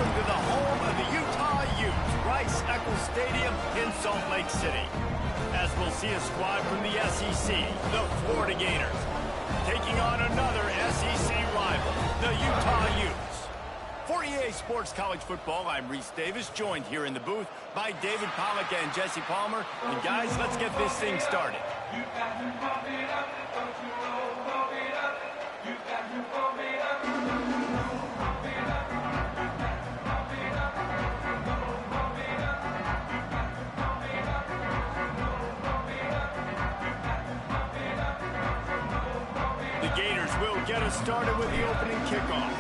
welcome to the home of the Utah Utes, Rice-Eccles Stadium in Salt Lake City. As we'll see a squad from the SEC, the Florida Gators, taking on another SEC rival, the Utah Utes. For EA Sports College Football, I'm Reese Davis, joined here in the booth by David Pollack and Jesse Palmer. And guys, let's get this thing started. The Gators will get us started with the opening kickoff.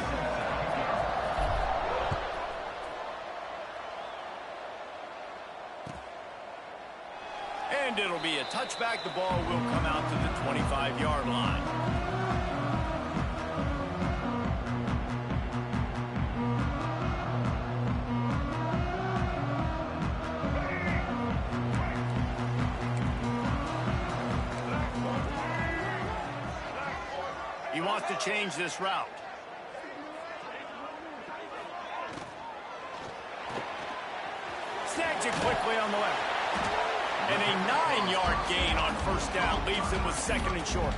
And it'll be a touchback. The ball will come out to the 25-yard line. He wants to change this route. Snags it quickly on the left. And a 9-yard gain on first down leaves him with second and short.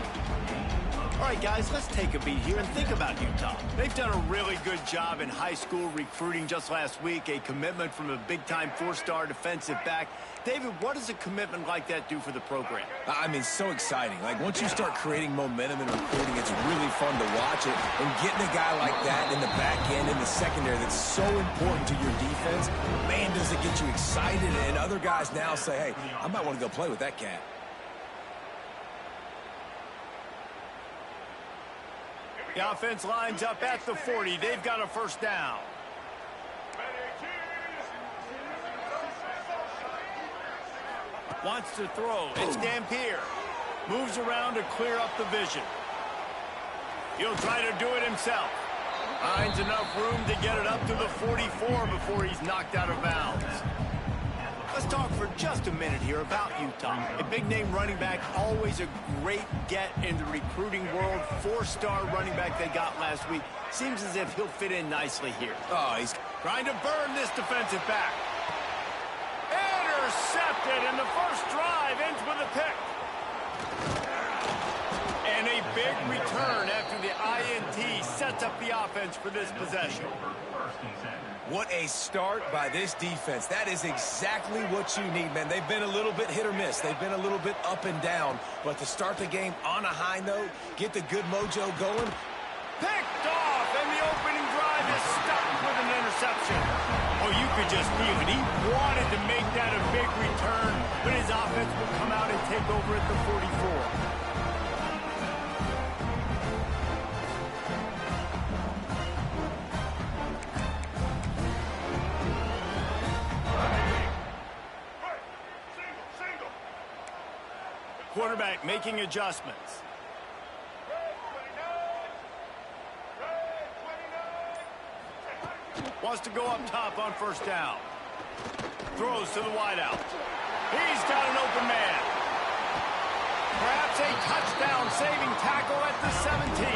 All right, guys, let's take a beat here and think about Utah. They've done a really good job in high school recruiting just last week, a commitment from a big-time 4-star defensive back. David, what does a commitment like that do for the program? I mean, so exciting. Like, once you start creating momentum in recruiting, it's really fun to watch it. And getting a guy like that in the back end, in the secondary, that's so important to your defense, man, does it get you excited. And other guys now say, hey, I might want to go play with that cat. The offense lines up at the 40. They've got a first down. Wants to throw. It's Dampier. Moves around to clear up the vision. He'll try to do it himself. Finds enough room to get it up to the 44 before he's knocked out of bounds. Let's talk for just a minute here about Utah. A big-name running back, always a great get in the recruiting world. 4-star running back they got last week. Seems as if he'll fit in nicely here. Oh, he's trying to burn this defensive back. Intercepted, and the first drive ends with a pick. And a big return after the INT sets up the offense for this possession. What a start by this defense. That is exactly what you need, man. They've been a little bit hit or miss. They've been a little bit up and down. But to start the game on a high note, get the good mojo going. Picked off, and the opening drive is stopped with an interception. Oh, you could just feel it. He wanted to make that a big return, but his offense will come out and take over at the 44. Quarterback making adjustments. Wants to go up top on first down. Throws to the wideout. He's got an open man. Perhaps a touchdown-saving tackle at the 17.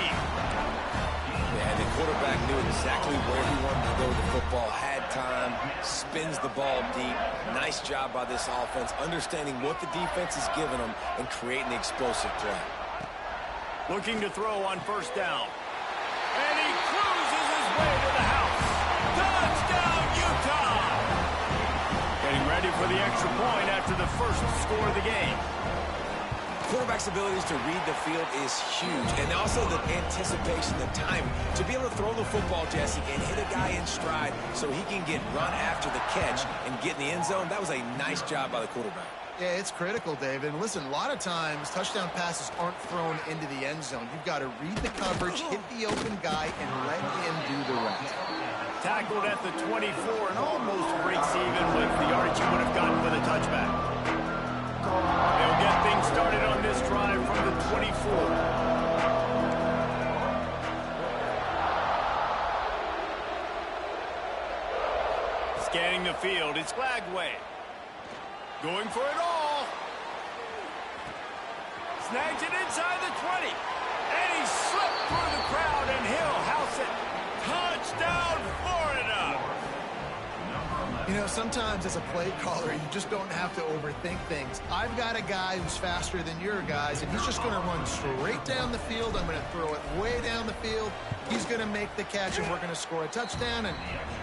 Yeah, the quarterback knew exactly where he wanted to go with the football, had time, spins the ball deep. Nice job by this offense, understanding what the defense is giving them and creating the explosive threat. Looking to throw on first down. And he cruises his way to the house. Touchdown, Utah! Getting ready for the extra point after the first score of the game. Quarterback's abilities to read the field is huge, and also the anticipation, the time to be able to throw the football, Jesse, and hit a guy in stride so he can get run after the catch and get in the end zone. That was a nice job by the quarterback. Yeah, it's critical, David. And listen, a lot of times touchdown passes aren't thrown into the end zone. You've got to read the coverage, hit the open guy, and let him do the rest. Tackled at the 24 and almost breaks even with the yardage he would have gotten with a touchback. They'll get things started on this drive from the 24. Scanning the field, it's Glagway. Going for it all. Snags it inside the 20. And he slipped through the crowd, and he'll house it. Touchdown, Florida! You know, sometimes as a play caller, you just don't have to overthink things. I've got a guy who's faster than your guys, and he's just going to run straight down the field. I'm going to throw it way down the field. He's going to make the catch, and we're going to score a touchdown, and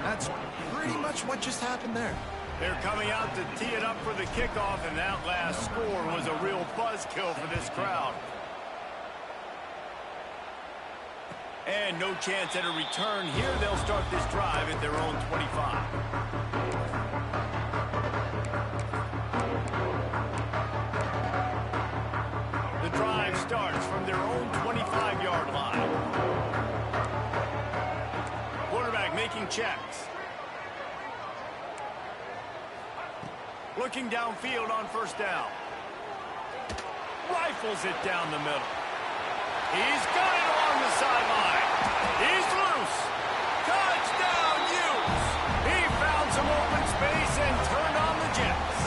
that's pretty much what just happened there. They're coming out to tee it up for the kickoff, and that last score was a real buzzkill for this crowd. And no chance at a return here. They'll start this drive at their own 25. The drive starts from their own 25-yard line. Quarterback making checks. Looking downfield on first down. Rifles it down the middle. He's got it along the sideline. He's loose. Touchdown, Hughes. He found some open space and turned on the Jets.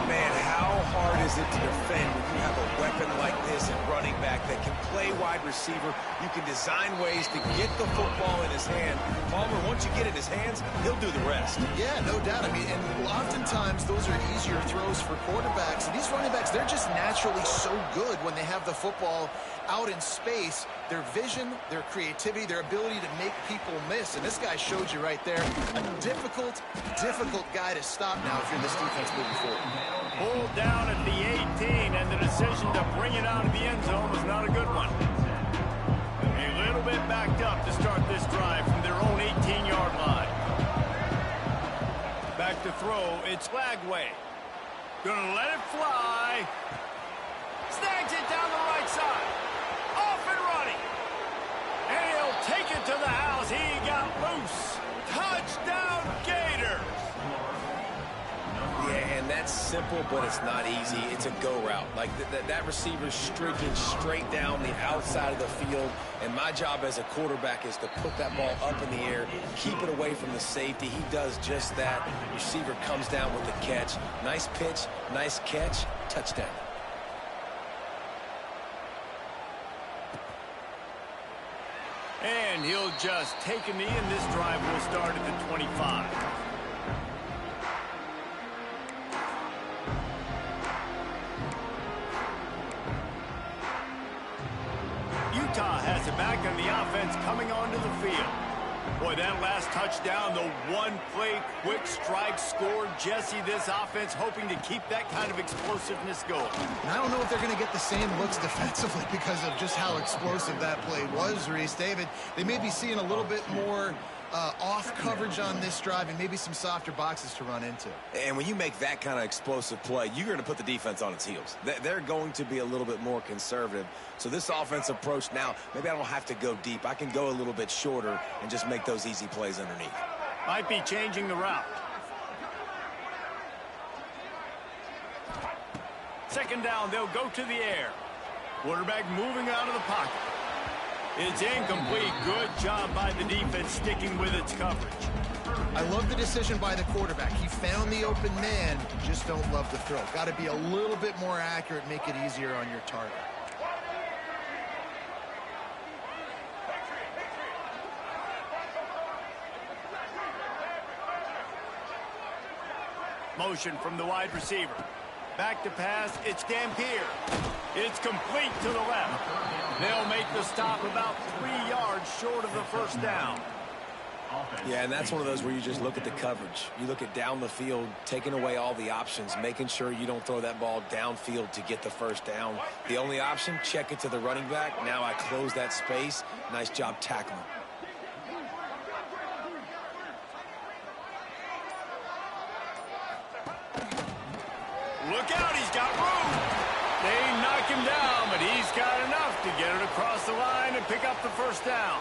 Man, how hard is it to defend when you have a weapon like this at running back that can play wide receiver? You can design ways to get the football in his hand. Palmer, once you get it in his hands, he'll do the rest. Yeah, no doubt. I mean, and oftentimes those are easier throws for quarterbacks. And these running backs, they're just naturally so good when they have the football out in space. Their vision, their creativity, their ability to make people miss. And this guy showed you right there. A difficult guy to stop now if you're this defense moving forward. Pulled down at the 18, and the decision to bring it out of the end zone was not a good one. A little bit backed up to start this drive from their own 18-yard line. Back to throw, it's Flagway. Gonna let it fly. Snags it down the right side. Off and running. And he'll take it to the house. He got loose. Touchdown, Gators. Yeah, and that's simple, but it's not easy. It's a go route. Like that receiver's streaking straight down the outside of the field, and my job as a quarterback is to put that ball up in the air, keep it away from the safety. He does just that. Receiver comes down with the catch. Nice pitch, nice catch, touchdown. And he'll just take a knee, and this drive will start at the 25. Utah has it back, and the offense coming onto the field. Boy, that last touchdown, the one-play quick strike scored. Jesse, this offense hoping to keep that kind of explosiveness going. And I don't know if they're going to get the same looks defensively because of just how explosive that play was, Reese. David, they may be seeing a little bit more off coverage on this drive and maybe some softer boxes to run into. And when you make that kind of explosive play, you're going to put the defense on its heels. They're going to be a little bit more conservative. So this offense approach now, maybe I don't have to go deep. I can go a little bit shorter and just make those easy plays underneath. Might be changing the route. Second down, they'll go to the air. Quarterback moving out of the pocket. It's incomplete. Good job by the defense sticking with its coverage. I love the decision by the quarterback. He found the open man. Just don't love the throw. Got to be a little bit more accurate, make it easier on your target. Motion from the wide receiver. Back to pass, it's Dampier. It's complete to the left. They'll make the stop about 3 yards short of the first down. Yeah, and that's one of those where you just look at the coverage. You look at down the field, taking away all the options, making sure you don't throw that ball downfield to get the first down. The only option, check it to the running back. Now I close that space. Nice job tackling. Look out, he's got room. They knock him down, but he's got enough to get it across the line and pick up the first down.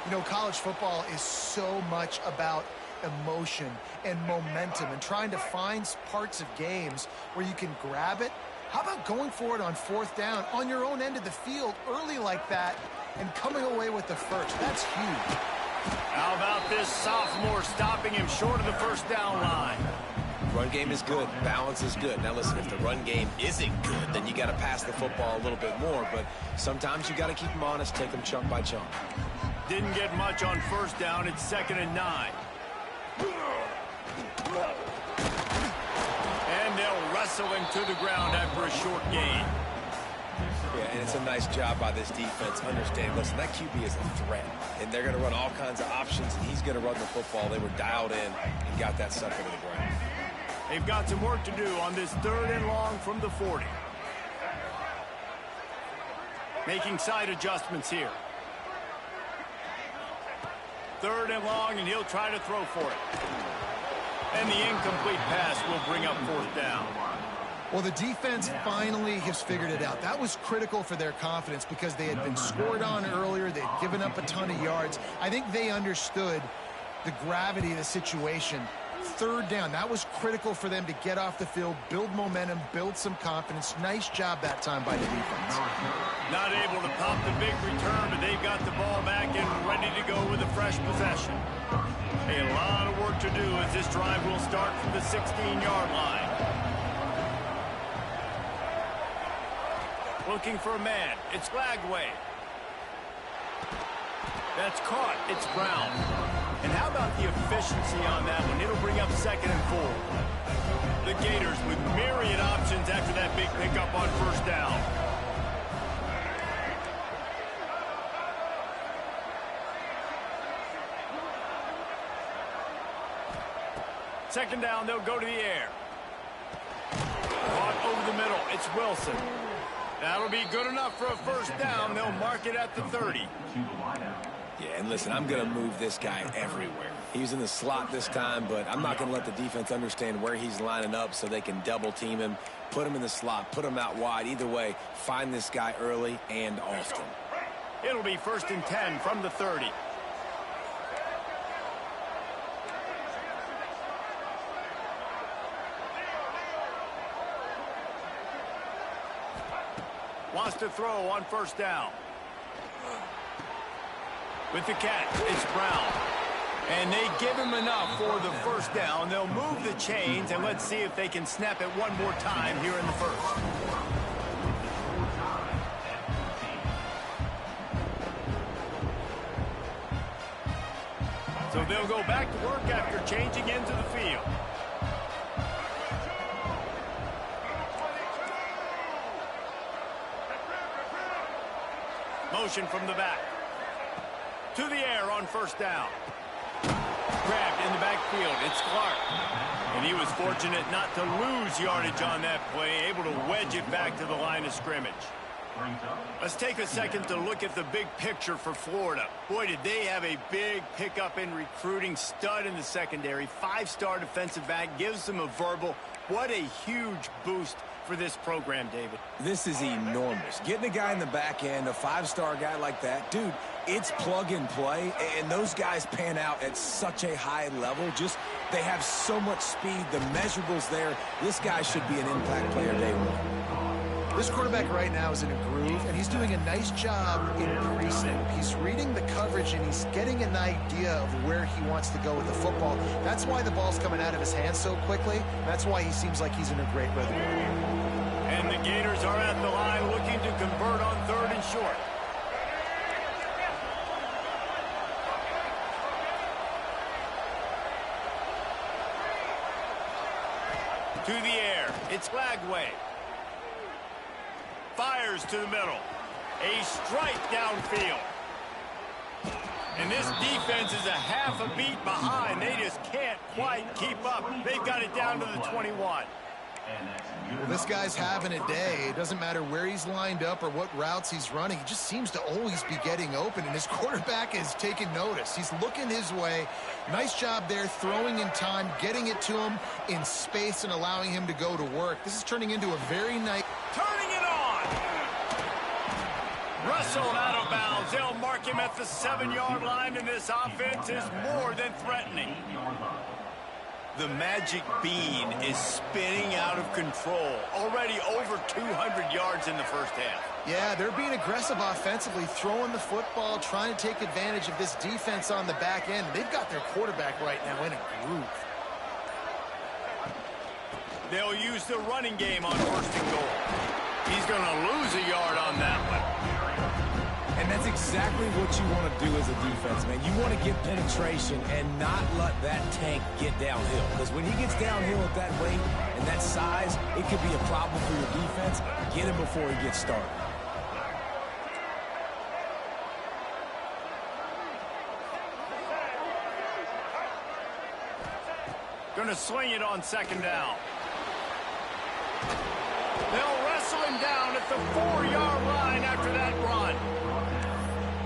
You know, college football is so much about emotion and momentum and trying to find parts of games where you can grab it. How about going for it on fourth down on your own end of the field early like that and coming away with the first? That's huge. How about this sophomore stopping him short of the first down line? Run game is good. Balance is good. Now, listen, if the run game isn't good, then you got to pass the football a little bit more. But sometimes you got to keep them honest, take them chunk by chunk. Didn't get much on first down. It's 2nd and 9. And they'll wrestle him to the ground after a short gain. Yeah, and it's a nice job by this defense. Understand, listen, that QB is a threat, and they're going to run all kinds of options, and he's going to run the football. They were dialed in and got that sucker to the ground. They've got some work to do on this 3rd and long from the 40. Making side adjustments here. 3rd and long, and he'll try to throw for it. And the incomplete pass will bring up 4th down. Well, the defense finally has figured it out. That was critical for their confidence because they had been scored on earlier. They had given up a ton of yards. I think they understood the gravity of the situation. 3rd down, that was critical for them to get off the field, build momentum, build some confidence. Nice job that time by the defense. Not able to pop the big return, but they've got the ball back and ready to go with a fresh possession. A lot of work to do as this drive will start from the 16-yard line. Looking for a man. It's Lagway. That's caught. It's Brown. And how about the efficiency on that one? It'll bring up 2nd and 4. The Gators with myriad options after that big pickup on 1st down. Second down, they'll go to the air. Caught over the middle. It's Wilson. That'll be good enough for a 1st down. They'll mark it at the 30. Yeah, and listen, I'm going to move this guy everywhere. He's in the slot this time, but I'm not going to let the defense understand where he's lining up so they can double team him, put him in the slot, put him out wide. Either way, find this guy early and often. It'll be 1st and 10 from the 30. Wants to throw on 1st down. With the catch, it's Brown. And they give him enough for the 1st down. They'll move the chains, and let's see if they can snap it one more time here in the 1st. So they'll go back to work after changing into the field. Motion from the back. To the air on 1st down. Grabbed in the backfield. It's Clark. And he was fortunate not to lose yardage on that play, able to wedge it back to the line of scrimmage. Let's take a second to look at the big picture for Florida. Boy, did they have a big pickup in recruiting. Stud in the secondary. 5-star defensive back. Gives them a verbal. What a huge boost for this program, David. This is enormous. Getting a guy in the back end, a 5-star guy like that, dude, it's plug and play, and those guys pan out at such a high level. Just, they have so much speed. The measurables there. This guy should be an impact player day one. This quarterback right now is in a groove, and he's doing a nice job in pre-snap. He's reading the coverage, and he's getting an idea of where he wants to go with the football. That's why the ball's coming out of his hands so quickly. That's why he seems like he's in a great rhythm. And the Gators are at the line looking to convert on 3rd and short. To the air. It's Lagway. Fires to the middle. A strike downfield. And this defense is a half a beat behind. They just can't quite keep up. They've got it down to the 21. Well, this guy's having a day. It doesn't matter where he's lined up or what routes he's running. He just seems to always be getting open, and his quarterback is taking notice. He's looking his way. Nice job there, throwing in time, getting it to him in space and allowing him to go to work. This is turning into a very nice... Turning it on! Russell out of bounds. They'll mark him at the 7-yard line, and this offense is more than threatening. The magic bean is spinning out of control. Already over 200 yards in the 1st half. Yeah, they're being aggressive offensively, throwing the football, trying to take advantage of this defense on the back end. They've got their quarterback right now in a groove. They'll use the running game on 1st and goal. He's going to lose a yard on that one. And that's exactly what you want to do as a defense, man. You want to get penetration and not let that tank get downhill. Because when he gets downhill at that weight and that size, it could be a problem for your defense. Get him before he gets started. Going to swing it on second down. They'll wrestle him down at the 4-yard line after that run.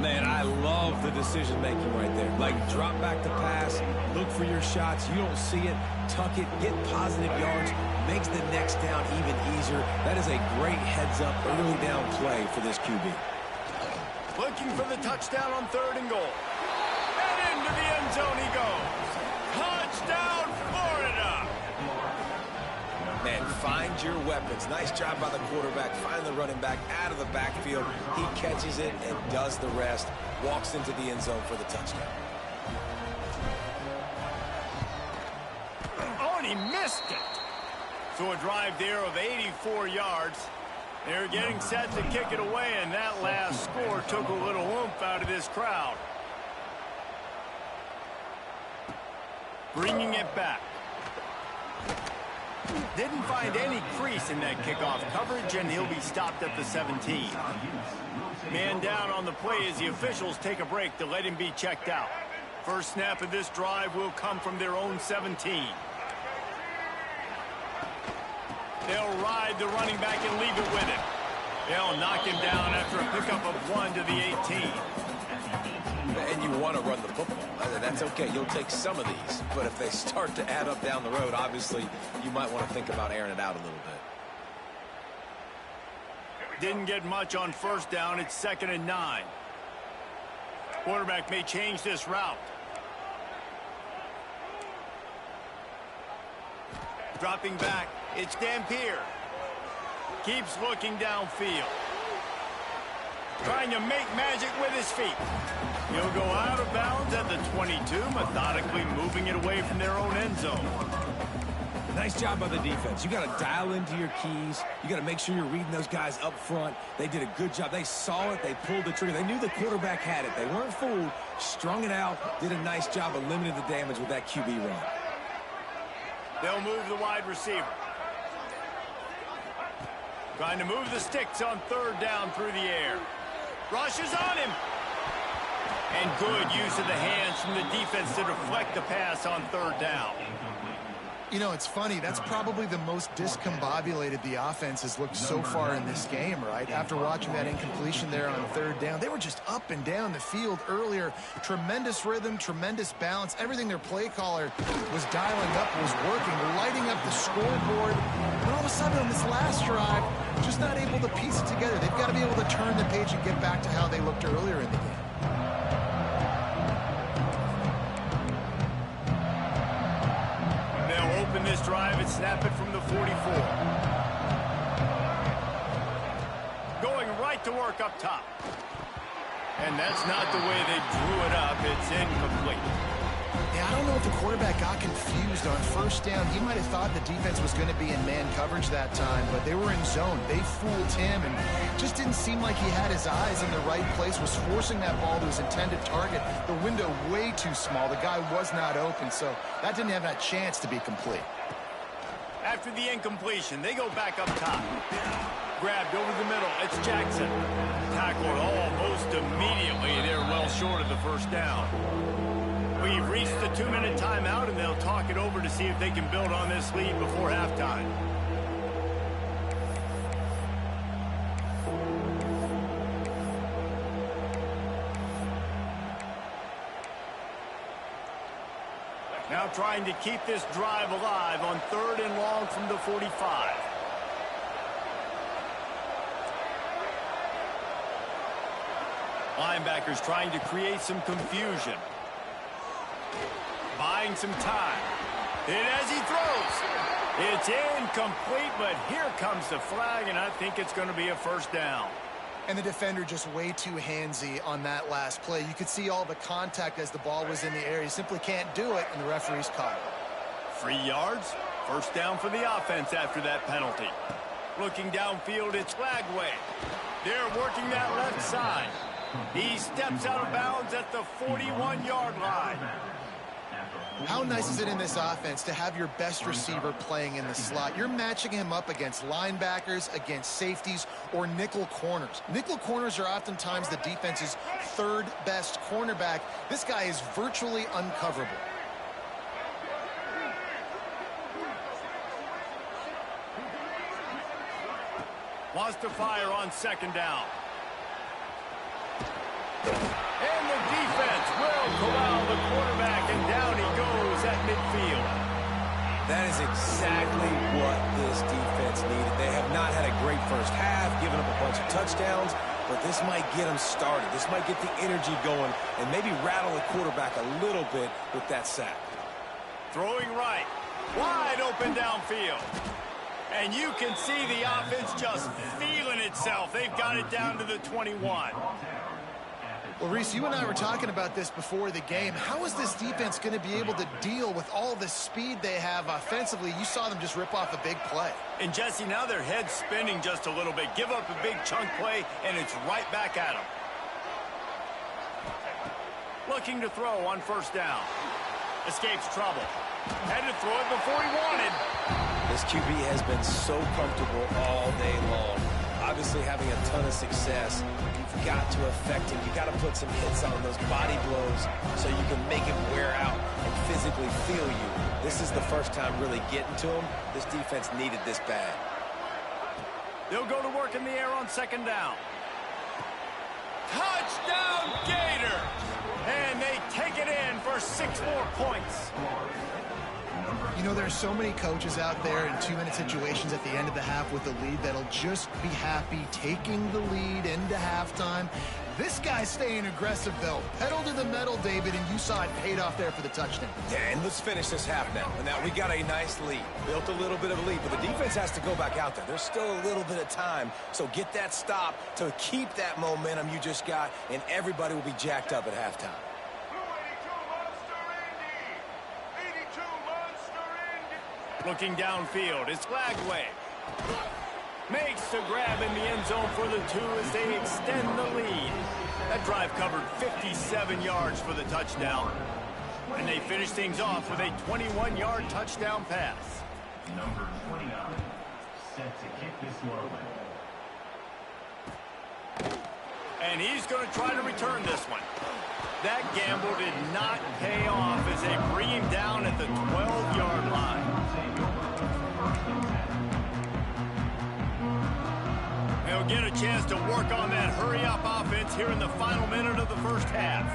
Man, I love the decision-making right there. Like, drop back to pass, look for your shots. You don't see it, tuck it, get positive yards, makes the next down even easier. That is a great heads-up early down play for this QB. Looking for the touchdown on 3rd and goal. And into the end zone he goes. Touchdown, Florida! Man, find your weapons. Nice job by the quarterback. Find the running back out of the backfield. He catches it and does the rest. Walks into the end zone for the touchdown. Oh, and he missed it. So a drive there of 84 yards. They're getting set to kick it away, and that last score took a little oomph out of this crowd. Bringing it back. Didn't find any crease in that kickoff coverage, and he'll be stopped at the 17. Man down on the play as the officials take a break to let him be checked out. First snap of this drive will come from their own 17. They'll ride the running back and leave it with him. They'll knock him down after a pickup of 1 to the 18. And you want to run the football. That's okay. You'll take some of these. But if they start to add up down the road, obviously, you might want to think about airing it out a little bit. Didn't get much on first down. It's 2nd and 9. Quarterback may change this route. Dropping back. It's Dampier. Keeps looking downfield. Trying to make magic with his feet. He'll go out of bounds at the 22, methodically moving it away from their own end zone. Nice job by the defense. You got to dial into your keys. You got to make sure you're reading those guys up front. They did a good job. They saw it. They pulled the trigger. They knew the quarterback had it. They weren't fooled. Strung it out. Did a nice job of limiting the damage with that QB run. They'll move the wide receiver. Trying to move the sticks on 3rd down through the air. Rushes on him. And good use of the hands from the defense to deflect the pass on 3rd down. You know, it's funny. That's probably the most discombobulated the offense has looked so far in this game, right? After watching that incompletion there on 3rd down, they were just up and down the field earlier. Tremendous rhythm, tremendous balance. Everything their play caller was dialing up was working, lighting up the scoreboard. But all of a sudden on this last drive, just not able to piece it together. They've got to be able to turn the page and get back to how they looked earlier in the game. Open this drive and snap it from the 44. Going right to work up top. And that's not the way they drew it up. It's incomplete. Yeah, I don't know if the quarterback got confused on 1st down. He might have thought the defense was going to be in man coverage that time, but they were in zone. They fooled him and just didn't seem like he had his eyes in the right place, was forcing that ball to his intended target. The window way too small. The guy was not open, so that didn't have that chance to be complete. After the incompletion, they go back up top. Grabbed over the middle. It's Jackson. Tackled almost immediately. They're well short of the 1st down. We've reached the 2-minute timeout, and they'll talk it over to see if they can build on this lead before halftime. Now trying to keep this drive alive on 3rd and long from the 45. Linebackers trying to create some confusion. Buying some time. And as he throws, it's incomplete, but here comes the flag, and I think it's going to be a 1st down. And the defender just way too handsy on that last play. You could see all the contact as the ball was in the air. He simply can't do it, and the referee's caught it. 3 yards, 1st down for the offense after that penalty. Looking downfield, it's Lagway. They're working that left side. He steps out of bounds at the 41-yard line. How nice is it in this offense to have your best receiver playing in the slot? You're matching him up against linebackers, against safeties, or nickel corners. Nickel corners are oftentimes the defense's third best cornerback. This guy is virtually uncoverable. Wants to fire on second down. And the defense will corral the quarterback, and down he goes at midfield. That is exactly what this defense needed. They have not had a great first half, given up a bunch of touchdowns, but this might get them started. This might get the energy going and maybe rattle the quarterback a little bit with that sack. Throwing right, wide open downfield. And you can see the offense just feeling itself. They've got it down to the 21. Well, Reese, you and I were talking about this before the game. How is this defense going to be able to deal with all the speed they have offensively? You saw them just rip off a big play. And, Jesse, now their head's spinning just a little bit. Give up a big chunk play, and it's right back at them. Looking to throw on first down. Escapes trouble. Had to throw it before he wanted. This QB has been so comfortable all day long. Obviously having a ton of success. You've got to affect him. You've got to put some hits on those body blows so you can make him wear out and physically feel you. This is the first time really getting to him. This defense needed this bad. They'll go to work in the air on second down. Touchdown Gators! And they take it in for 6 more points. You know, there's so many coaches out there in 2-minute situations at the end of the half with the lead that'll just be happy taking the lead into halftime. This guy's staying aggressive, though. Pedal to the metal, David, and you saw it paid off there for the touchdown. Yeah, and let's finish this half now. And now we got a nice lead. Built a little bit of a lead, but the defense has to go back out there. There's still a little bit of time, so get that stop to keep that momentum you just got, and everybody will be jacked up at halftime. Looking downfield, it's Lagway. Makes the grab in the end zone for the 2 as they extend the lead. That drive covered 57 yards for the touchdown. And they finish things off with a 21-yard touchdown pass. Number 29, set to kick this one. And he's going to try to return this one. That gamble did not pay off as they bring him down at the 12-yard line. They'll get a chance to work on that hurry-up offense here in the final minute of the first half.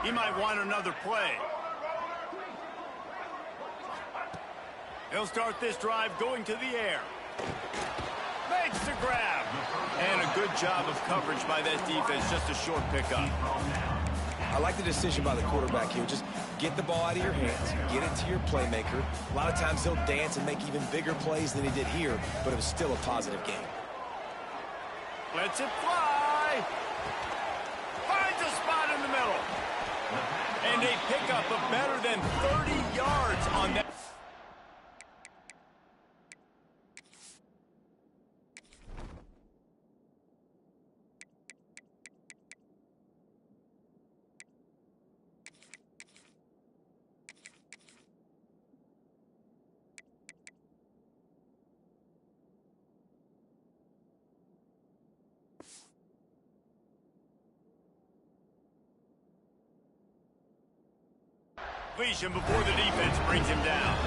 He might want another play. He'll start this drive going to the air. Makes the grab. And a good job of coverage by that defense, just a short pickup. I like the decision by the quarterback here. Just get the ball out of your hands, get it to your playmaker. A lot of times he'll dance and make even bigger plays than he did here, but it was still a positive game. Lets it fly. Finds a spot in the middle. And a pickup of better than 30 yards on that. Before the defense brings him down.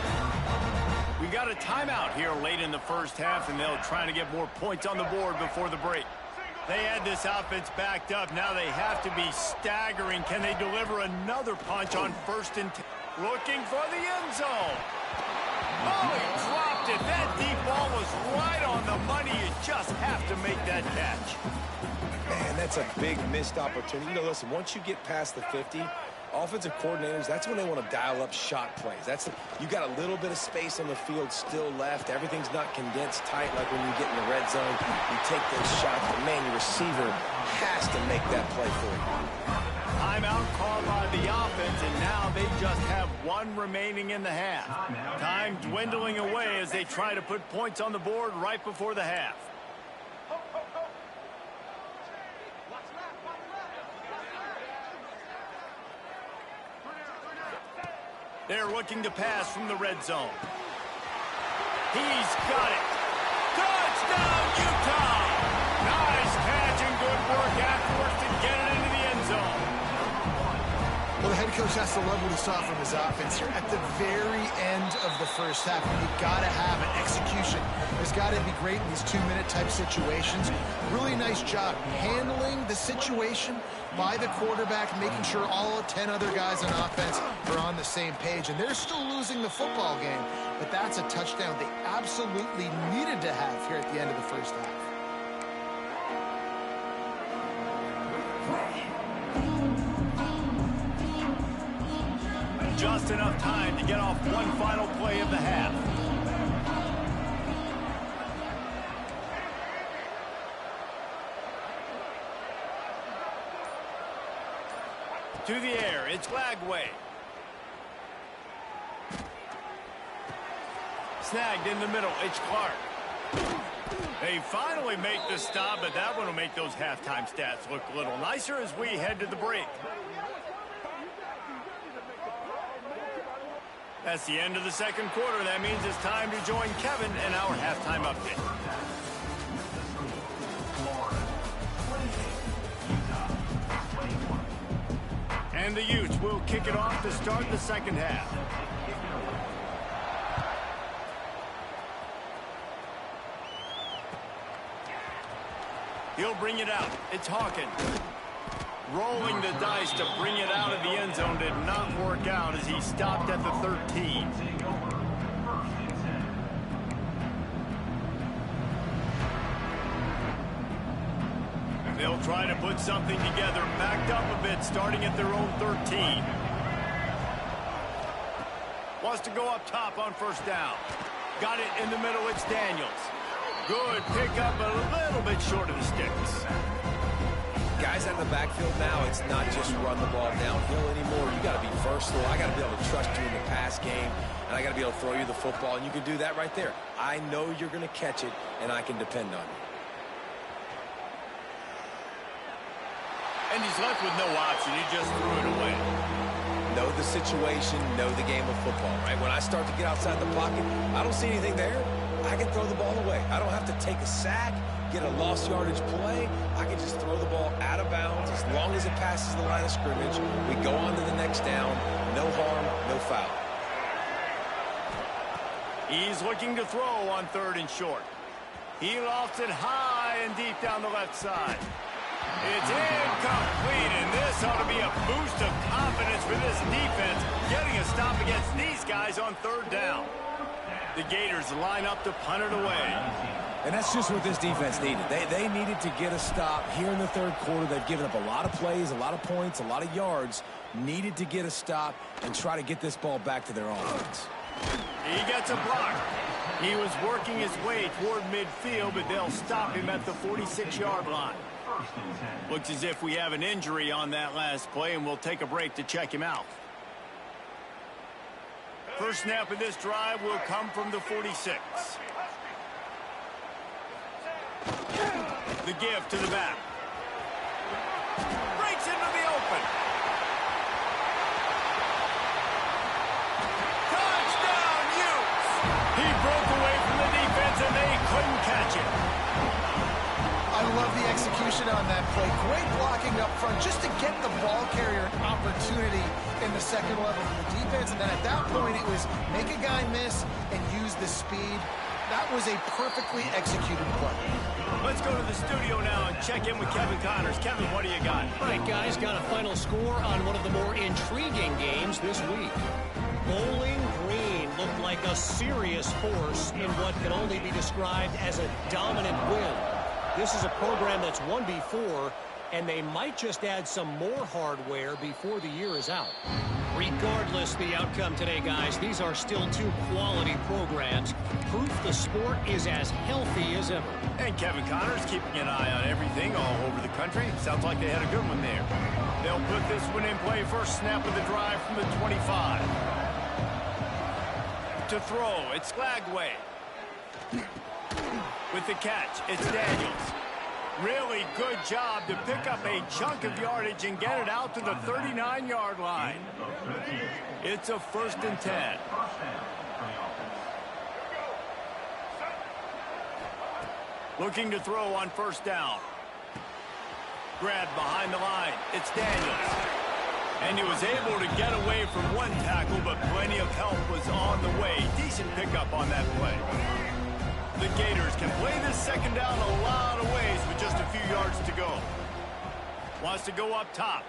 We got a timeout here late in the first half, and they'll try to get more points on the board before the break. They had this offense backed up. Now they have to be staggering. Can they deliver another punch on 1st and 10? Looking for the end zone. Oh, he dropped it. That deep ball was right on the money. You just have to make that catch. Man, that's a big missed opportunity. You know, listen, once you get past the 50, offensive coordinators, that's when they want to dial up shot plays. You got a little bit of space on the field still left. Everything's not condensed tight like when you get in the red zone. You take those shots, but man, your receiver has to make that play for you. Timeout called by the offense, and now they just have 1 remaining in the half. Time dwindling away as they try to put points on the board right before the half. They're looking to pass from the red zone. He's got it. Touchdown, Utah! Nice catch and good work afterwards to get it into the end zone. Well, the head coach has to love what he saw from his offense here at the very end of the first half. You've got to have it. Execution has got to be great in these 2-minute type situations. Really nice job handling the situation by the quarterback, making sure all 10 other guys on offense are on the same page. And they're still losing the football game, but that's a touchdown they absolutely needed to have here at the end of the first half. Just enough time to get off one final play of the half. To the air, it's Lagway. Snagged in the middle, it's Clark. They finally make the stop, but that one will make those halftime stats look a little nicer as we head to the break. That's the end of the second quarter. That means it's time to join Kevin in our halftime update. And the Utes will kick it off to start the second half. He'll bring it out. It's Hawkins. Rolling the dice to bring it out of the end zone did not work out as he stopped at the 13. They'll try to put something together, backed up a bit, starting at their own 13. Wants to go up top on first down. Got it in the middle, it's Daniels. Good pickup, but a little bit short of the sticks. Guys out of the backfield now, it's not just run the ball downhill anymore. You got to be versatile. I got to be able to trust you in the pass game, and I got to be able to throw you the football, and you can do that right there. I know you're going to catch it, and I can depend on you. And he's left with no option. He just threw it away. Know the situation, know the game of football, right? When I start to get outside the pocket, I don't see anything there. I can throw the ball away. I don't have to take a sack, get a lost yardage play. I can just throw the ball out of bounds as long as it passes the line of scrimmage. We go on to the next down. No harm, no foul. He's looking to throw on third and short. He lofts it high and deep down the left side. It's incomplete, and this ought to be a boost of confidence for this defense, getting a stop against these guys on third down. The Gators line up to punt it away. And that's just what this defense needed. They needed to get a stop here in the third quarter. They've given up a lot of plays, a lot of points, a lot of yards. Needed to get a stop and try to get this ball back to their offense. He gets a block. He was working his way toward midfield, but they'll stop him at the 46-yard line. Looks as if we have an injury on that last play, and we'll take a break to check him out. First snap of this drive will come from the 46. The give to the back. Breaks into the open. Touchdown, Utes! He broke away from the defense, and they couldn't catch it. I love the execution on that play. Great blocking up front just to get the ball carrier an opportunity in the second level of the defense. And then at that point, it was make a guy miss and use the speed. That was a perfectly executed play. Let's go to the studio now and check in with Kevin Connors. Kevin, what do you got? All right, guys, got a final score on one of the more intriguing games this week. Bowling Green looked like a serious force in what can only be described as a dominant win. This is a program that's won before, and they might just add some more hardware before the year is out. Regardless the outcome today, guys, these are still two quality programs. Proof the sport is as healthy as ever. And Kevin Connors keeping an eye on everything all over the country. Sounds like they had a good one there. They'll put this one in play. First snap of the drive from the 25. To throw, it's Lagway. With the catch, it's Daniels. Really good job to pick up a chunk of yardage and get it out to the 39-yard line. It's a 1st and 10. Looking to throw on 1st down. Grab behind the line. It's Daniels. And he was able to get away from one tackle, but plenty of help was on the way. Decent pickup on that play. The Gators can play this 2nd down a lot of ways with just a few yards to go. Wants to go up top.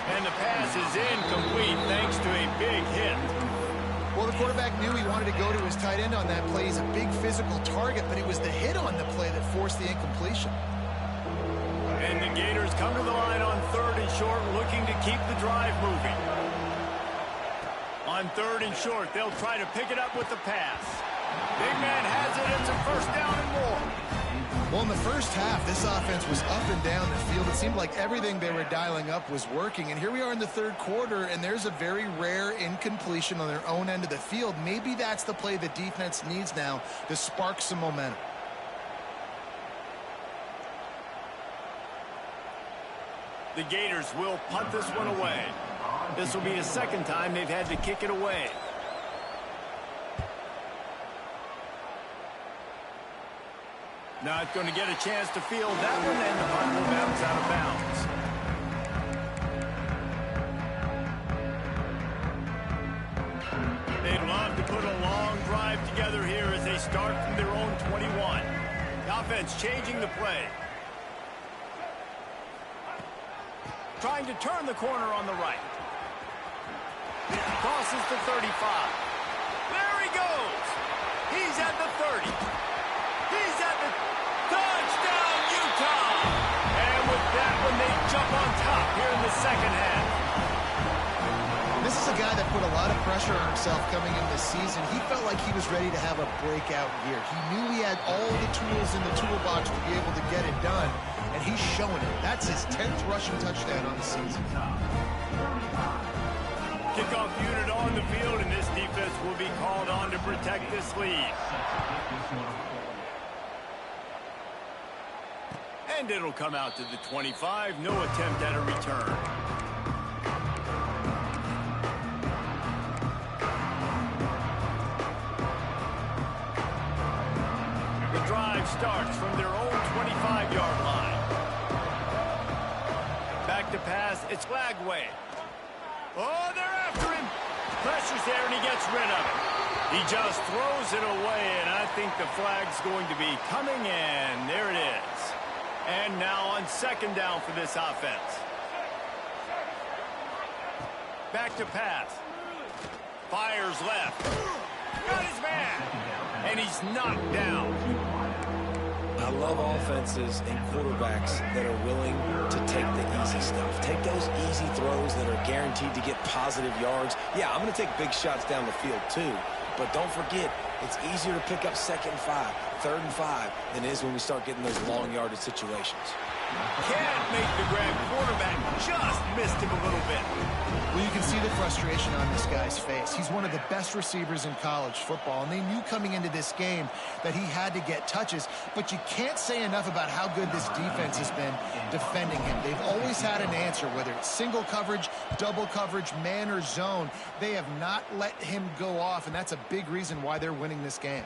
And the pass is incomplete thanks to a big hit. Well, the quarterback knew he wanted to go to his tight end on that play. He's a big physical target, but it was the hit on the play that forced the incompletion. And the Gators come to the line on 3rd and short, looking to keep the drive moving. On 3rd and short, they'll try to pick it up with the pass. Big man has it. It's a 1st down and more. Well, in the first half, this offense was up and down the field. It seemed like everything they were dialing up was working. And here we are in the 3rd quarter, and there's a very rare incompletion on their own end of the field. Maybe that's the play the defense needs now to spark some momentum. The Gators will punt this one away. This will be the 2nd time they've had to kick it away. Not going to get a chance to field that one, and the punt will bounce out of bounds. They'd love to put a long drive together here as they start from their own 21. The offense changing the play. Trying to turn the corner on the right. Crosses the 35. There he goes. He's at the 30. He's at the touchdown, Utah. And with that one, they jump on top here in the 2nd half. This is a guy that put a lot of pressure on himself coming into the season. He felt like he was ready to have a breakout year. He knew he had all the tools in the toolbox to be able to get it done, and he's showing it. That's his 10th rushing touchdown on the season. Kickoff unit on the field, and this defense will be called on to protect this lead. And it'll come out to the 25. No attempt at a return. The drive starts from their own 25-yard line. Back to pass. It's Lagway. Oh, they're after him. Pressure's there, and he gets rid of it. He just throws it away, and I think the flag's going to be coming in. There it is. And now on 2nd down for this offense. Back to pass. Fires left. Got his man. And he's knocked down. I love offenses and quarterbacks that are willing to take the easy stuff. Take those easy throws that are guaranteed to get positive yards. Yeah, I'm going to take big shots down the field too. But don't forget, it's easier to pick up 2nd and 5, 3rd and 5 than it is when we start getting those long yardage situations. Can't make the grab. Quarterback just missed him a little bit. Well, you can see the frustration on this guy's face. He's one of the best receivers in college football, and they knew coming into this game that he had to get touches, but you can't say enough about how good this defense has been defending him. They've always had an answer, whether it's single coverage, double coverage, man or zone. They have not let him go off, and that's a big reason why they're winning this game.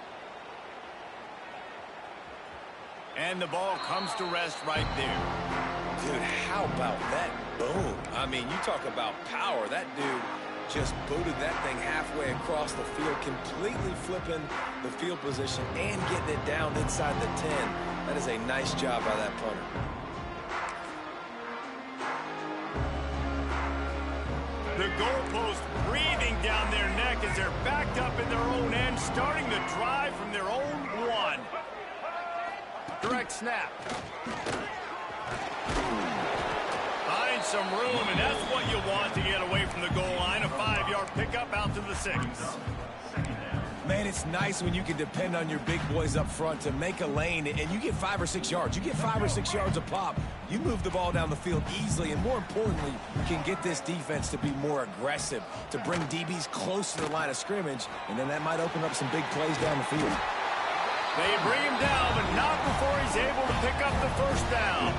And the ball comes to rest right there. Dude, how about that boom? I mean, you talk about power. That dude just booted that thing halfway across the field, completely flipping the field position and getting it down inside the 10. That is a nice job by that punter. The goalpost breathing down their neck as they're backed up in their own end, starting the drive from their own 1. Direct snap. Find some room, and that's what you want to get away from the goal line. A 5-yard pickup out to the 6. Man, it's nice when you can depend on your big boys up front to make a lane, and you get 5 or 6 yards. You get 5 or 6 yards a pop. You move the ball down the field easily, and more importantly, can get this defense to be more aggressive, to bring DBs close to the line of scrimmage, and then that might open up some big plays down the field. They bring him down, but not before he's able to pick up the first down.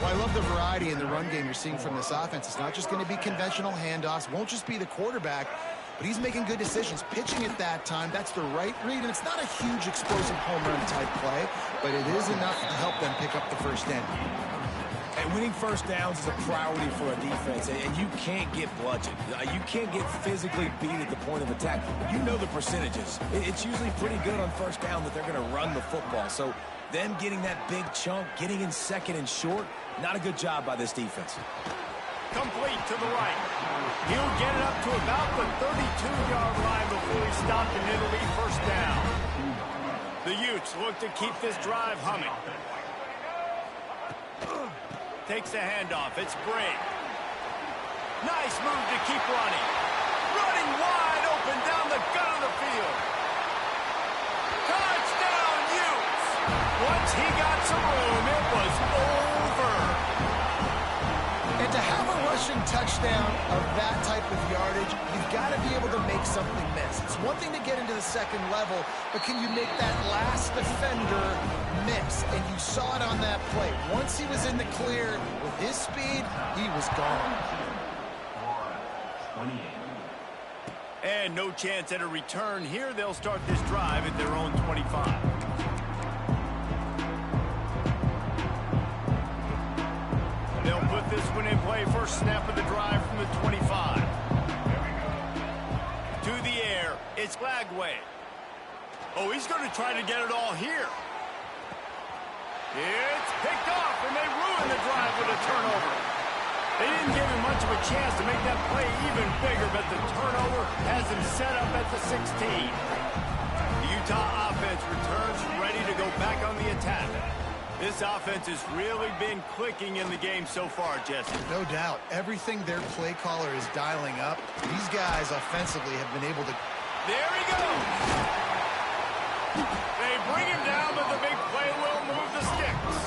Well, I love the variety in the run game you're seeing from this offense. It's not just going to be conventional handoffs. Won't just be the quarterback, but he's making good decisions. Pitching at that time, that's the right read, and it's not a huge explosive home run type play, but it is enough to help them pick up the first down. And winning first downs is a priority for a defense, and you can't get bludgeoned. You can't get physically beat at the point of attack. You know the percentages. It's usually pretty good on first down that they're going to run the football. So them getting that big chunk, getting in second and short, not a good job by this defense. Complete to the right. He'll get it up to about the 32-yard line before he's stopped, and it'll be first down. The Utes look to keep this drive humming. Takes the handoff. It's Bray. Nice move to keep running. Running wide open down the gut of the field. Touchdown, Utes! Once he got some room, it was over. And to have a rushing touchdown of that type of yardage, you've got to be able to make something miss. It's one thing to get into the second level, but can you make that last defender miss? And you saw it on that play. Once he was in the clear with his speed, he was gone. 28. And no chance at a return here. They'll start this drive at their own 25. They'll put this one in play. First snap of the drive from the 25. To the air. It's Lagway. Oh, he's going to try to get it all here. It's picked off, and they ruin the drive with a turnover. They didn't give him much of a chance to make that play even bigger, but the turnover has him set up at the 16. The Utah offense returns ready to go back on the attack. This offense has really been clicking in the game so far, Jesse. No doubt. Everything their play caller is dialing up, these guys offensively have been able to... There he goes! They bring him down, but the big play will move the sticks.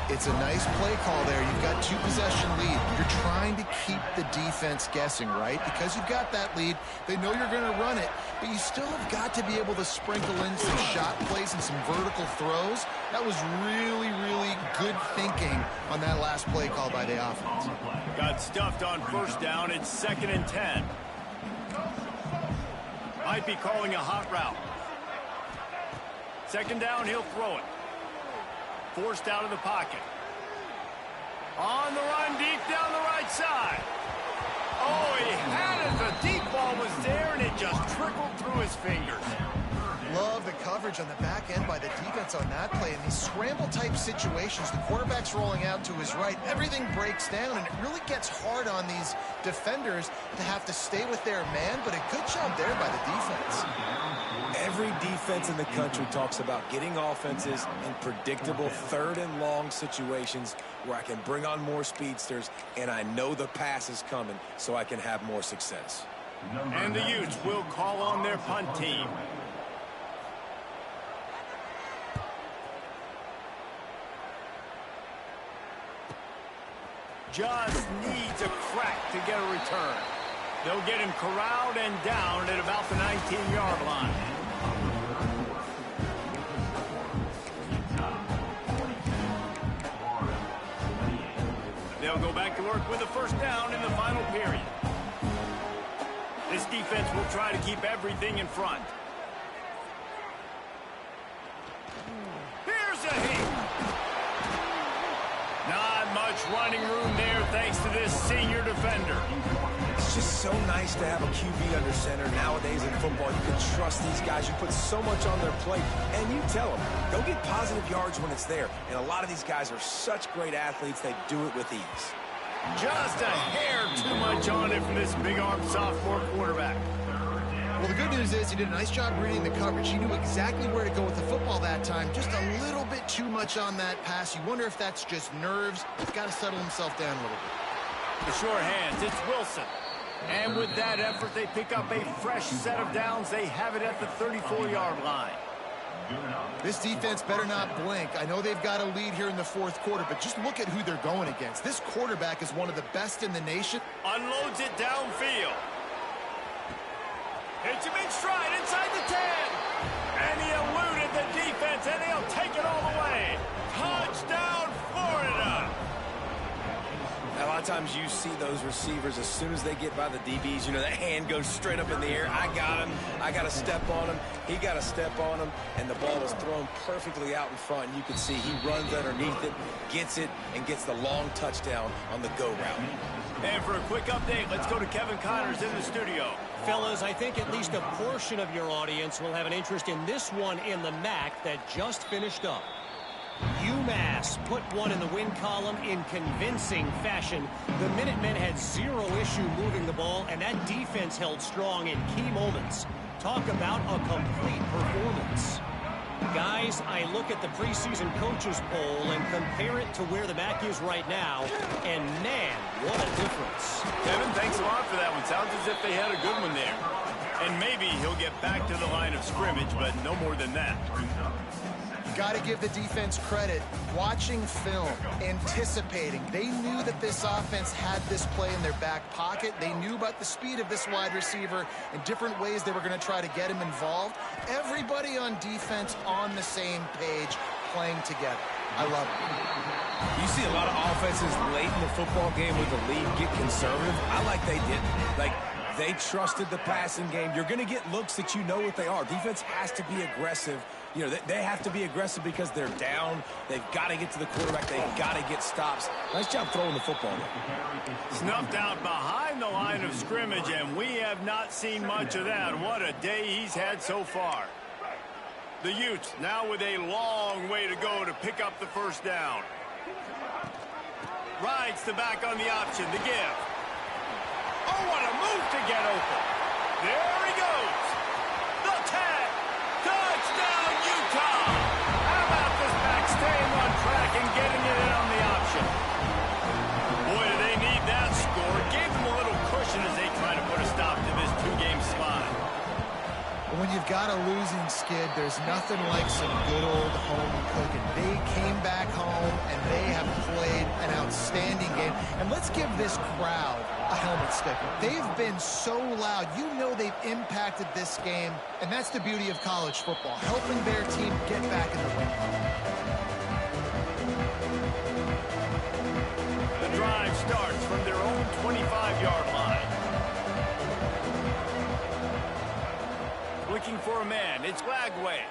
It's a nice play call there. You've got two-possession lead. You're trying to keep the defense guessing, right? Because you've got that lead, they know you're going to run it, but you still have got to be able to sprinkle in some shot plays and some vertical throws. That was really, really good thinking on that last play call by the offense. Got stuffed on first down. It's 2nd and 10. Might be calling a hot route. 2nd down, he'll throw it. Forced out of the pocket. On the run, deep down the right side. Oh, he had it. The deep ball was there, and it just trickled through his fingers. Love the coverage on the back end by the defense on that play. In these scramble-type situations, the quarterback's rolling out to his right. Everything breaks down, and it really gets hard on these defenders to have to stay with their man, but a good job there by the defense. Every defense in the country talks about getting offenses in predictable 3rd and long situations where I can bring on more speedsters, and I know the pass is coming, so I can have more success. And the Utes will call on their punt team. Just needs a crack to get a return. They'll get him corralled and down at about the 19-yard line. They'll go back to work with a first down in the final period. This defense will try to keep everything in front. Here's a hit. Not much running room there thanks to this senior defender. It's just so nice to have a QB under center. Nowadays in football, you can trust these guys. You put so much on their plate, and you tell them, go get positive yards when it's there. And a lot of these guys are such great athletes, they do it with ease. Just a hair too much on it from this big-arm sophomore quarterback. Well, the good news is he did a nice job reading the coverage. He knew exactly where to go with the football that time. Just a little bit too much on that pass. You wonder if that's just nerves. He's got to settle himself down a little bit. The short hands, it's Wilson. And with that effort, they pick up a fresh set of downs. They have it at the 34-yard line. This defense better not blink. I know they've got a lead here in the 4th quarter, but just look at who they're going against. This quarterback is one of the best in the nation. Unloads it downfield. Hits him in stride inside the 10. And he eluded the defense, and he'll take it all the way. Touchdown, Florida! A lot of times you see those receivers, as soon as they get by the DBs, you know, that hand goes straight up in the air. I got him. I got to step on him. He got to step on him. And the ball was thrown perfectly out in front. You can see he runs underneath it, gets it, and gets the long touchdown on the go route. And for a quick update, let's go to Kevin Connors in the studio. Fellas, I think at least a portion of your audience will have an interest in this one in the MAC that just finished up. UMass put one in the win column in convincing fashion. The Minutemen had zero issue moving the ball, and that defense held strong in key moments. Talk about a complete performance. Guys, I look at the preseason coaches poll and compare it to where the MAC is right now, and man, what a difference. Kevin, thanks a lot for that one. Sounds as if they had a good one there. And maybe he'll get back to the line of scrimmage, but no more than that. Got to give the defense credit. Watching film, anticipating. They knew that this offense had this play in their back pocket. They knew about the speed of this wide receiver and different ways they were going to try to get him involved. Everybody on defense on the same page, playing together. I love it. You see a lot of offenses late in the football game with the lead get conservative. I like they didn't. Like, they trusted the passing game. You're going to get looks that you know what they are. Defense has to be aggressive. You know, they have to be aggressive because they're down. They've got to get to the quarterback. They've got to get stops. Nice job throwing the football. Snuffed out behind the line of scrimmage, and we have not seen much of that. What a day he's had so far. The Utes now with a long way to go to pick up the first down. Rides the back on the option to give. Oh, what a move to get open. There he goes. The tag. Touchdown, Utah. How about this back staying on track and getting it in on the option? Boy, do they need that score. Gave them a little cushion as they try to put a stop to this two-game slide. When you've got a losing skid, there's nothing like some good old home cooking. They came back home, and they have played an outstanding game. And let's give this crowd a helmet sticker. They've been so loud. You know they've impacted this game, and that's the beauty of college football, helping their team get back in the win. The drive starts from their own 25-yard line. Looking for a man. It's Lagway.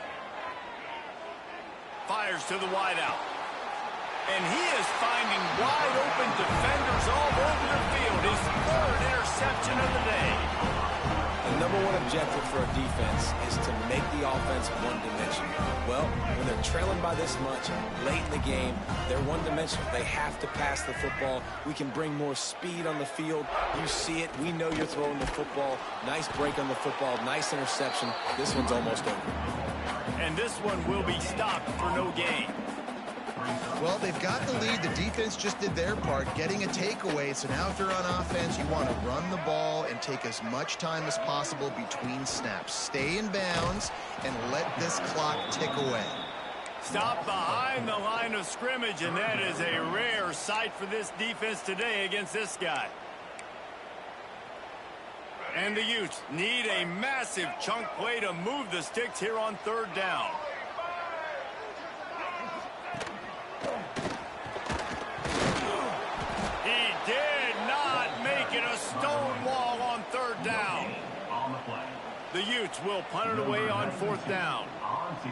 Fires to the wideout. And he is finding wide open defenders all over the field. His third interception of the day. The number one objective for a defense is to make the offense one-dimensional. Well, when they're trailing by this much late in the game, they're one-dimensional. They have to pass the football. We can bring more speed on the field. You see it. We know you're throwing the football. Nice break on the football. Nice interception. This one's almost over. And this one will be stopped for no gain. Well, they've got the lead. The defense just did their part, getting a takeaway. So now if you're on offense, you want to run the ball and take as much time as possible between snaps. Stay in bounds and let this clock tick away. Stop behind the line of scrimmage, and that is a rare sight for this defense today against this guy. And the Utes need a massive chunk play to move the sticks here on third down. He did not make it a stone wall on third down. The Utes will punt it away on fourth down.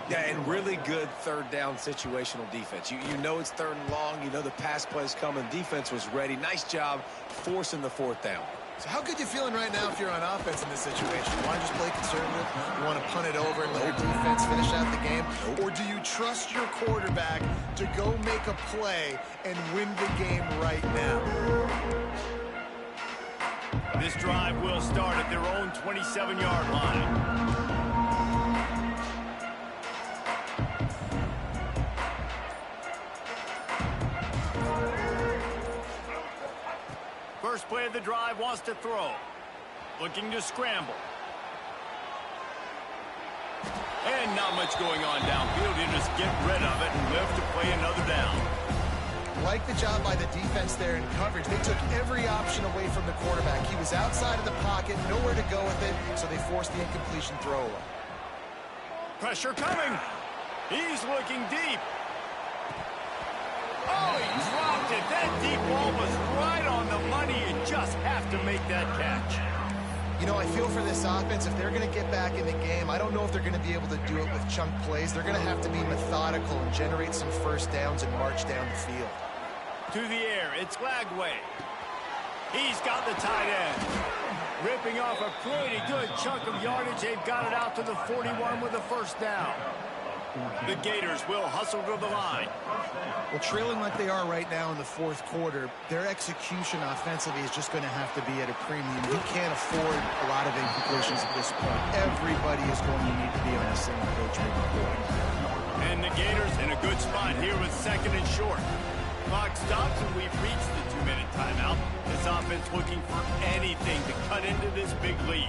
Yeah, and really good third down situational defense. You know it's third and long. You know the pass play's coming. Defense was ready. Nice job forcing the fourth down. So how good you feeling right now if you're on offense in this situation? You want to just play conservative? You want to punt it over and let your defense finish out the game? Or do you trust your quarterback to go make a play and win the game right now? This drive will start at their own 27-yard line. First play of the drive, wants to throw. Looking to scramble. And not much going on downfield. You just get rid of it and live to play another down. Like the job by the defense there in coverage. They took every option away from the quarterback. He was outside of the pocket, nowhere to go with it, so they forced the incompletion throw away. Pressure coming. He's looking deep. Oh, he dropped it. That deep ball was right on the money. You just have to make that catch. You know, I feel for this offense, if they're going to get back in the game, I don't know if they're going to be able to do it with chunk plays. They're going to have to be methodical and generate some first downs and march down the field. To the air, it's Lagway. He's got the tight end. Ripping off a pretty good chunk of yardage. They've got it out to the 41 with a first down. The Gators will hustle to the line. Well, trailing like they are right now in the fourth quarter, their execution offensively is just going to have to be at a premium. You can't afford a lot of incompletions at this point. Everybody is going to need to be on the same page moving forward. And the Gators in a good spot here with second and short. Clock stops and we've reached the 2-minute timeout. This offense looking for anything to cut into this big lead.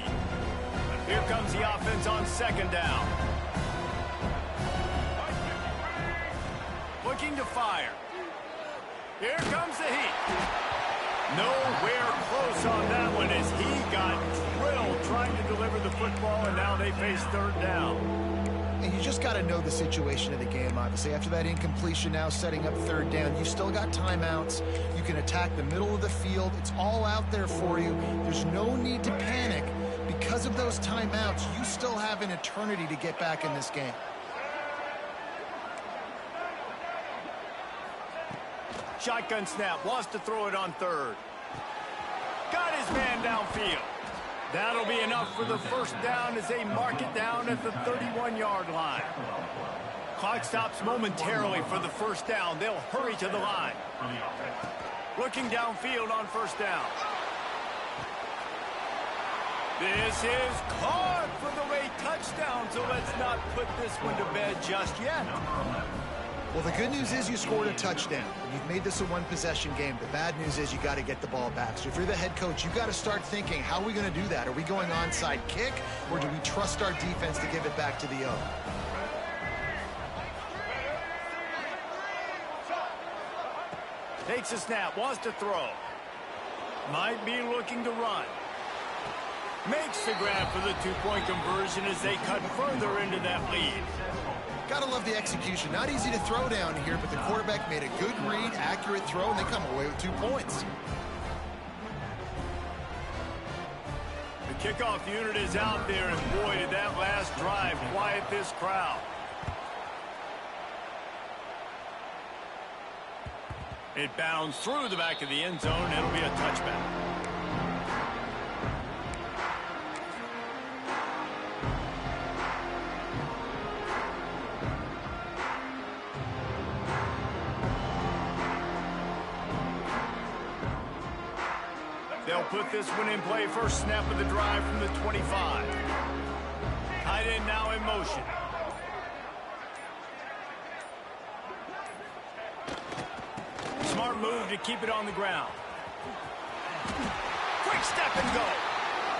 Here comes the offense on second down. Looking to fire. Here comes the heat. Nowhere close on that one as he got drilled trying to deliver the football, and now they face third down. And you just got to know the situation of the game, obviously. After that incompletion now setting up third down, you've still got timeouts. You can attack the middle of the field. It's all out there for you. There's no need to panic. Because of those timeouts, you still have an eternity to get back in this game. Shotgun snap, wants to throw it on third. Got his man downfield. That'll be enough for the first down as they mark it down at the 31-yard line. Clock stops momentarily for the first down. They'll hurry to the line. Looking downfield on first down. This is caught for the late touchdown, so let's not put this one to bed just yet. Well, the good news is you scored a touchdown. You've made this a one-possession game. The bad news is you got to get the ball back. So if you're the head coach, you got to start thinking, how are we going to do that? Are we going onside kick, or do we trust our defense to give it back to the O? Takes a snap, wants to throw. Might be looking to run. Makes the grab for the two-point conversion as they cut further into that lead. Gotta love the execution. Not easy to throw down here, but the quarterback made a good read, accurate throw, and they come away with 2 points. The kickoff unit is out there, and boy, did that last drive quiet this crowd. It bounds through the back of the end zone. It'll be a touchback. They'll put this one in play. First snap of the drive from the 25. Tight end now in motion. Smart move to keep it on the ground. Quick step and go.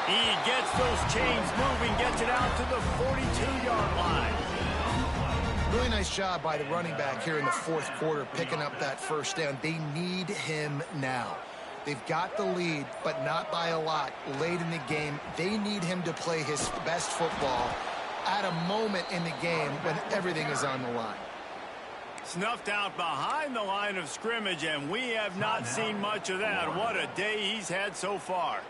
He gets those chains moving, gets it out to the 42-yard line. Really nice job by the running back here in the fourth quarter, picking up that first down. They need him now. They've got the lead, but not by a lot. Late in the game, they need him to play his best football at a moment in the game when everything is on the line. Snuffed out behind the line of scrimmage, and we have not seen much of that. What a day he's had so far.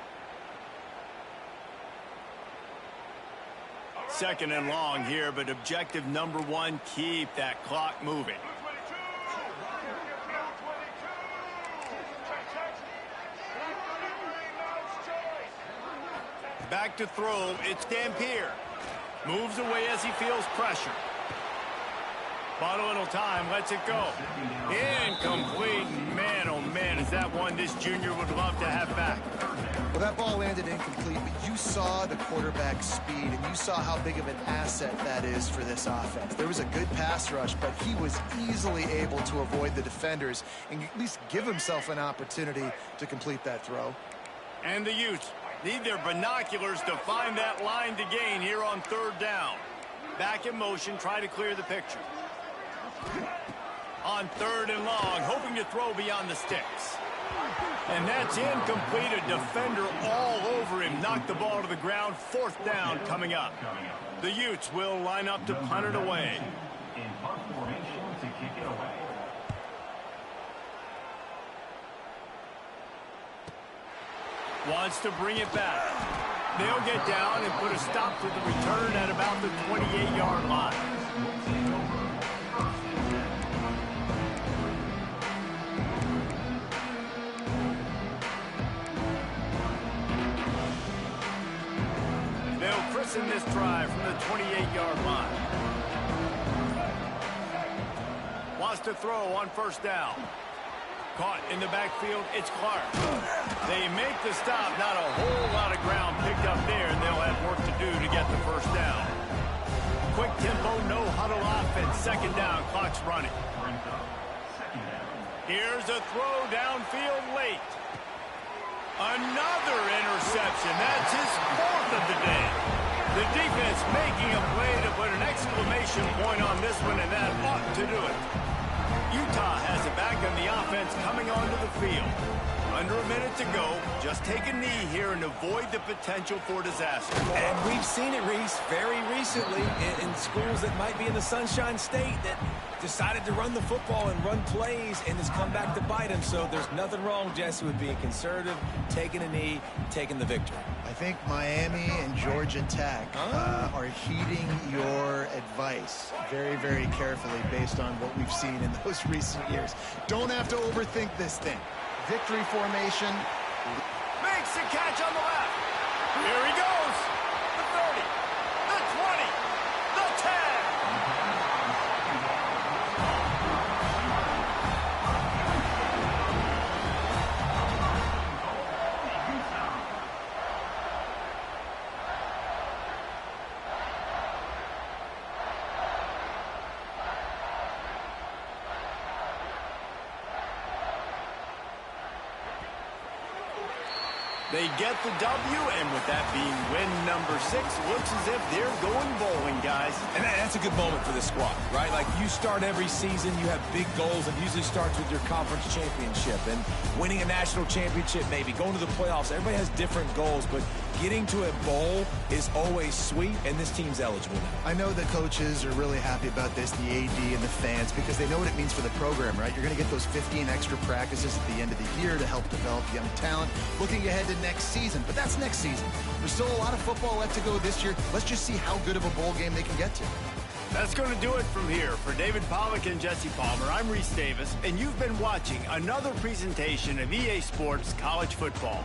Second and long here, but objective number one, keep that clock moving. Back to throw, it's Dampier. Moves away as he feels pressure. Bought a little time, lets it go. Incomplete. Man, oh man, is that one this junior would love to have back. Well, that ball landed incomplete, but you saw the quarterback's speed, and you saw how big of an asset that is for this offense. There was a good pass rush, but he was easily able to avoid the defenders and at least give himself an opportunity to complete that throw. And the Utes need their binoculars to find that line to gain here on third down. Back in motion, try to clear the picture. On 3rd and long, hoping to throw beyond the sticks. And that's incomplete. A defender all over him. Knocked the ball to the ground. 4th down coming up. The Utes will line up to punt it away. In punt formation to kick it away. Wants to bring it back. They'll get down and put a stop to the return at about the 28-yard line. They'll christen this drive from the 28-yard line. Wants to throw on 1st down. Caught in the backfield, it's Clark. They make the stop, not a whole lot of ground picked up there, and they'll have work to do to get the 1st down. Quick tempo, no huddle offense, 2nd down, clock's running. Here's a throw downfield late. Another interception, that's his 4th of the day. The defense making a play to put an exclamation point on this one, and that ought to do it. Utah has it back on the offense coming onto the field. Under a minute to go. Just take a knee here and avoid the potential for disaster. And we've seen it, Reese, very recently in schools that might be in the Sunshine State that decided to run the football and run plays, and it's come back to bite them. So there's nothing wrong, Jesse, with being conservative, taking a knee, taking the victory. I think Miami and Georgia Tech are heeding your advice very, very carefully based on what we've seen in those recent years. Don't have to overthink this thing. Victory formation. Makes the catch on the left. Here he goes. The 30, the 20, the 10. They get the W, and with that being win number 6, looks as if they're going bowling, guys. And that's a good moment for the squad, right? Like, you start every season, you have big goals. It usually starts with your conference championship and winning a national championship, maybe going to the playoffs. Everybody has different goals, but getting to a bowl is always sweet, and this team's eligible now. I know the coaches are really happy about this, the AD and the fans, because they know what it means for the program, right? You're going to get those 15 extra practices at the end of the year to help develop young talent. Looking ahead to next season, but that's next season. There's still a lot of football left to go this year. Let's just see how good of a bowl game they can get to. That's going to do it from here. For David Pollack and Jesse Palmer, I'm Reese Davis, and you've been watching another presentation of EA Sports College Football.